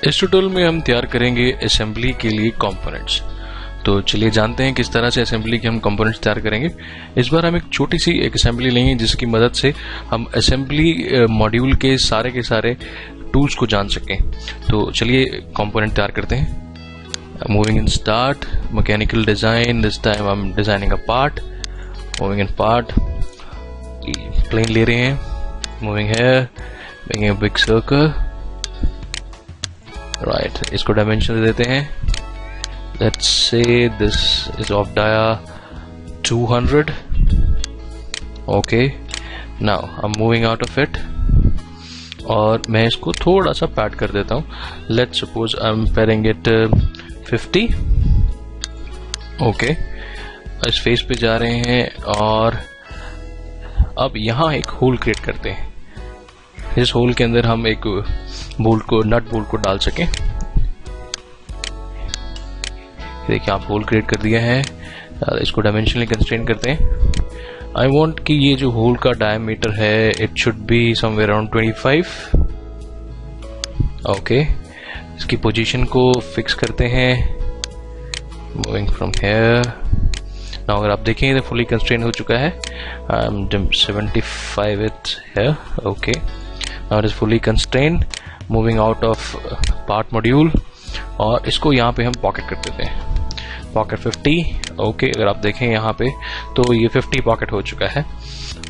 इस ट्यूटोरियल में हम तैयार करेंगे असेंबली के लिए कंपोनेंट्स। तो चलिए जानते हैं किस तरह से असेंबली के हम कंपोनेंट्स तैयार करेंगे। इस बार हम एक छोटी सी एक असेंबली लेंगे जिसकी मदद से हम असेंबली मॉड्यूल के सारे टूल्स को जान सकें। तो चलिए कंपोनेंट तैयार करते हैं। Moving in start, mechanical design, this time हम designing a part, moving in part, plane ले रहे हैं, moving here, making a big circle, right. इसको डायमेंशन देते हैं, let's say this is of dia 200. okay, now I'm moving out of it और मैं इसको थोड़ा सा पैड कर देता हूँ। let's suppose I'm padding it 50. okay, इस फेस पे जा रहे हैं और अब यहाँ एक होल क्रिएट करते हैं। इस होल के अंदर हम एक बोल्ट को, नट बोल्ट को डाल सकें। देखिए आप होल क्रिएट कर दिया है। इसको डायमेंशनली कंस्ट्रेन करते हैं। आई वांट कि ये जो होल का डायमीटर है it should be somewhere around 25. Okay, इसकी पोजीशन को फिक्स करते हैं, मूविंग फ्रॉम हियर। नाउ अगर आप देखें तो फुली कंस्ट्रेन हो चुका है। 75 it here. Okay, now it is fully constrained, moving out of part module और इसको यहाँ पे हम पॉकेट कर देते हैं। पॉकेट 50। ओके, अगर आप देखें यहाँ पे तो ये 50 पॉकेट हो चुका है।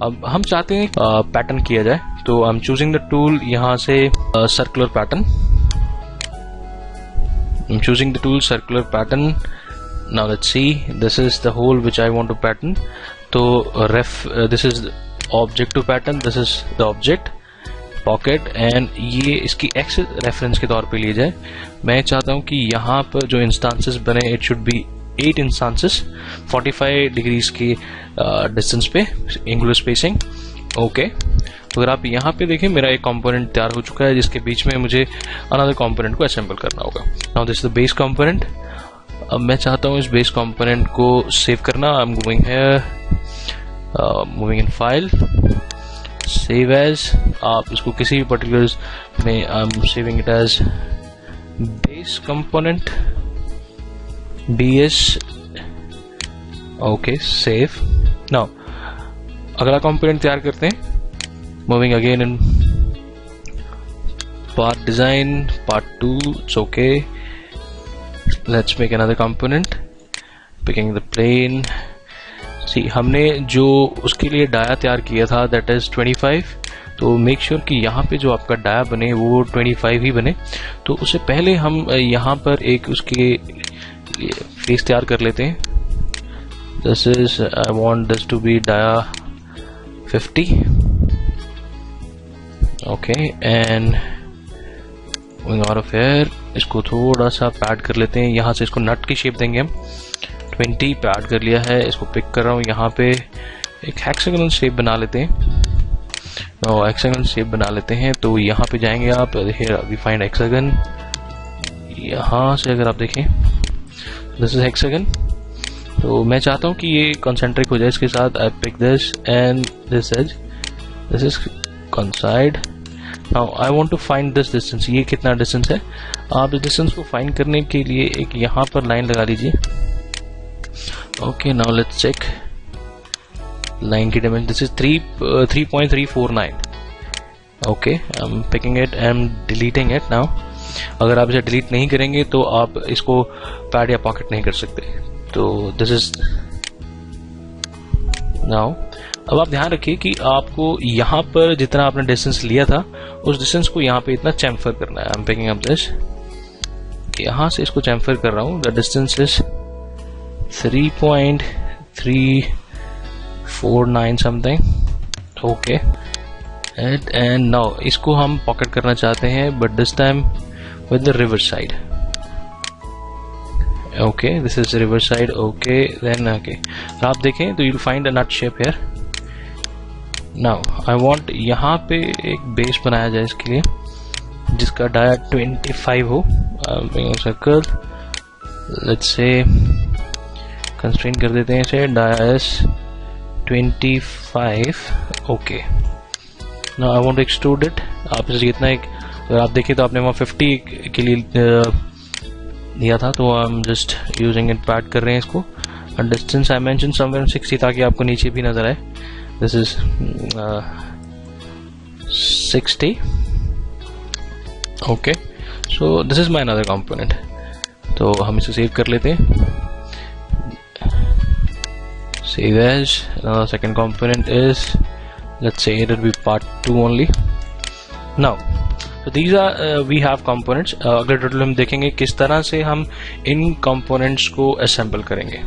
अब हम चाहते हैं पैटर्न किया जाए, तो I am choosing the tool यहाँ से circular pattern. I am choosing the tool circular pattern. Now let's see, this is the hole which I want to pattern. तो this is object to pattern, this is the object pocket and ये इसकी x reference के तौर पे लिए जाए। मैं चाहता हूं कि यहाँ पर जो इंस्टांसेस बने it should be 8 instances 45 degrees की डिस्टेंस पे, एंगुलर स्पेसिंग। ओके, तो अगर आप यहाँ पे देखें मेरा एक कंपोनेंट तैयार हो चुका है जिसके बीच में मुझे अनदर कंपोनेंट को असेंबल करना होगा। Now this is the base component. अब मैं चाहता हूँ इस बेस कंपोनेंट को सेव करना। I am going here, moving in file, save as. आप इसको किसी भी पर्टिकुलर में I am saving it as base component, BS। Okay, save. Now अगला कंपोनेंट तैयार करते हैं। Moving again in part design, part 2। It's okay, let's make another component, picking the plane. See, हमने जो उसके लिए डाया तैयार किया था दैट इज 25। तो मेक श्योर कि यहाँ पे जो आपका डाया बने वो 25 ही बने। तो उससे पहले हम यहाँ पर एक उसके फेस तैयार कर लेते हैं। This is, I want this to be dia 50। Okay, and going out of here, इसको थोड़ा सा पैड कर लेते हैं। यहाँ से इसको नट की शेप देंगे हम। 20 पैड कर लिया है, इसको पिक कर रहा हूँ। यहाँ पे एक हेक्सागोनल शेप बना लेते हैं। हेक्सागोनल शेप बना लेते हैं। तो यहाँ पे जाएंगे आप, वी फाइंड हेक्सागन। यहाँ से अगर आप देखें दिस इज हेक्सागन। तो मैं चाहता हूँ कि ये कॉन्सेंट्रिक हो जाए इसके साथ। I pick this and this edge, this is coincide. Now I want to find this distance. ये कितना डिस्टेंस है? आप इस डिस्टेंस को फाइंड करने के लिए एक यहाँ पर लाइन लगा लीजिए। Okay, now let's check line की dimension. This is 3.349। Okay, I am picking it and deleting it now. अगर आप इसे डिलीट नहीं करेंगे तो आप इसको पैड या पॉकेट नहीं कर सकते। तो दिस इज नाउ। अब आप ध्यान रखिए कि आपको यहाँ पर जितना आपने डिस्टेंस लिया था उस डिस्टेंस को यहाँ पे इतना चैम्फर करना है। I am picking up this, यहाँ से इसको चैम्फर कर रहा हूँ। The distance is 3.349 something. Okay, and now इसको हम पॉकेट करना चाहते हैं but this time with the reverse side. Okay, this is reverse side. Okay, then okay, आप देखें तो you will find a nut shape here. Now I want यहाँ पे एक बेस बनाया जाए इसके लिए जिसका डाया 25 हो। सर्कल, लेट्स से कंस्ट्रेन कर देते हैं इसे, dia is 25। Okay, now I want to extrude it. आप इसे जितना एक, अगर आप देखिए तो आपने वहाँ 50 के लिए दिया था, तो I am just using it, pad कर रहे हैं इसको। And distance I mention somewhere 60 ताकि आपको नीचे भी नजर आए। This is 60। Okay, so this is my another component. तो हम इसे सेव कर लेते हैं, save as. Second component is, let's say it will be part 2 only. Now so these are we have components. अगले ट्यूटोरियल में देखेंगे किस तरह से हम इन components को assemble करेंगे।